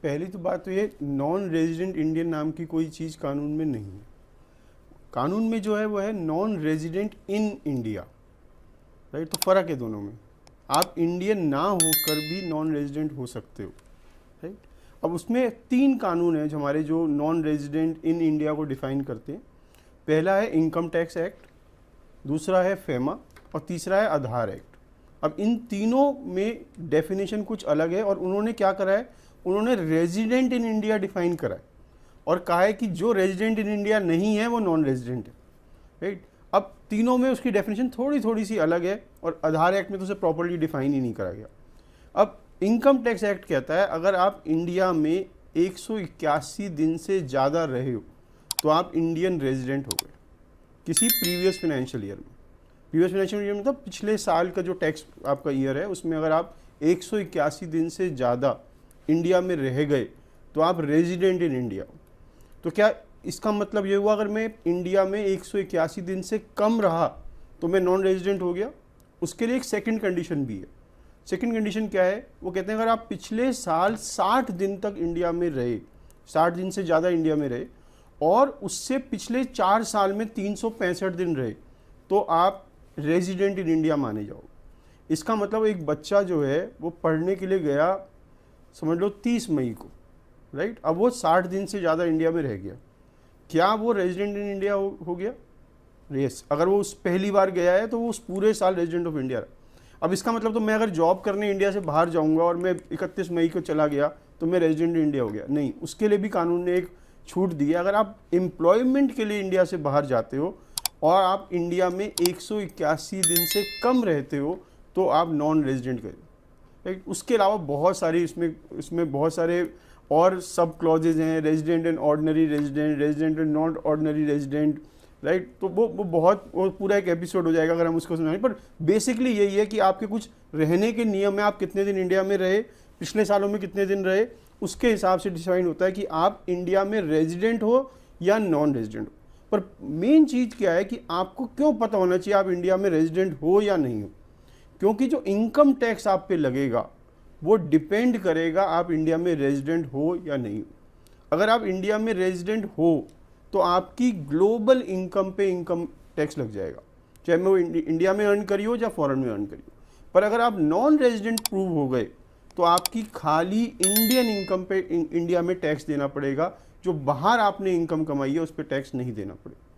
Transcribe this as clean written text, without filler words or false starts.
पहली तो बात तो ये, नॉन रेजिडेंट इंडियन नाम की कोई चीज़ कानून में नहीं है। कानून में जो है वो है non resident in India, right. तो फ़र्क है दोनों में। आप इंडियन ना होकर भी नॉन रेजिडेंट हो सकते हो, राइट। अब उसमें 3 कानून हैं जो हमारे जो नॉन रेजिडेंट इन इंडिया को डिफाइन करते हैं। पहला है इनकम टैक्स एक्ट, दूसरा है फेमा और तीसरा है आधार एक्ट। अब इन तीनों में डेफिनेशन कुछ अलग है और उन्होंने क्या करा है, उन्होंने रेजिडेंट इन इंडिया डिफाइन करा है और कहा है कि जो रेजिडेंट इन इंडिया नहीं है वो नॉन रेजिडेंट है, राइट। अब तीनों में उसकी डेफिनेशन थोड़ी थोड़ी सी अलग है और आधार एक्ट में तो उसे प्रॉपर्ली डिफाइन ही नहीं करा गया। अब इनकम टैक्स एक्ट कहता है अगर आप इंडिया में 181 दिन से ज़्यादा रहे हो तो आप इंडियन रेजिडेंट हो गए किसी प्रीवियस फाइनेंशियल ईयर में। प्रीवियस फाइनेंशियल ईयर मतलब पिछले साल का जो टैक्स आपका ईयर है उसमें अगर आप 181 दिन से ज़्यादा इंडिया में रह गए तो आप रेजिडेंट इन इंडिया हो। तो क्या इसका मतलब ये हुआ अगर मैं इंडिया में 181 दिन से कम रहा तो मैं नॉन रेजिडेंट हो गया? उसके लिए एक सेकंड कंडीशन भी है। सेकंड कंडीशन क्या है, वो कहते हैं अगर आप पिछले साल 60 दिन तक इंडिया में रहे, 60 दिन से ज़्यादा इंडिया में रहे और उससे पिछले 4 साल में 365 दिन रहे तो आप रेजिडेंट इन इंडिया माने जाओ। इसका मतलब एक बच्चा जो है वो पढ़ने के लिए गया समझ लो 30 मई को, राइट। अब वो 60 दिन से ज़्यादा इंडिया में रह गया, क्या वो रेजिडेंट इन इंडिया हो गया? यस। अगर वो उस पहली बार गया है तो वो उस पूरे साल रेजिडेंट ऑफ इंडिया रहा। अब इसका मतलब तो मैं अगर जॉब करने इंडिया से बाहर जाऊंगा और मैं 31 मई को चला गया तो मैं रेजिडेंट इन इंडिया हो गया? नहीं, उसके लिए भी कानून ने एक छूट दी है। अगर आप एम्प्लॉयमेंट के लिए इंडिया से बाहर जाते हो और आप इंडिया में 181 दिन से कम रहते हो तो आप नॉन रेजिडेंट करें, राइट। उसके अलावा बहुत सारी इसमें बहुत सारे और सब क्लॉजेज हैं, resident and ordinary resident, resident and not ordinary resident, right. तो वो पूरा एक एपिसोड हो जाएगा अगर हम उसको समझाएं। पर बेसिकली यही है कि आपके कुछ रहने के नियम है, आप कितने दिन इंडिया में रहे, पिछले सालों में कितने दिन रहे, उसके हिसाब से डिसाइड होता है कि आप इंडिया में रेजिडेंट हो या नॉन रेजिडेंट हो। पर मेन चीज़ क्या है कि आपको क्यों पता होना चाहिए आप इंडिया में रेजिडेंट हो या नहीं हो? क्योंकि जो इनकम टैक्स आप पे लगेगा वो डिपेंड करेगा आप इंडिया में रेजिडेंट हो या नहीं हो। अगर आप इंडिया में रेजिडेंट हो तो आपकी ग्लोबल इनकम पे इनकम टैक्स लग जाएगा, चाहे मैं वो इंडिया में अर्न करी हो या फॉरेन में अर्न करी हो। पर अगर आप नॉन रेजिडेंट प्रूव हो गए तो आपकी खाली इंडियन इनकम पे इंडिया में टैक्स देना पड़ेगा, जो बाहर आपने इनकम कमाई है उस पर टैक्स नहीं देना पड़ेगा।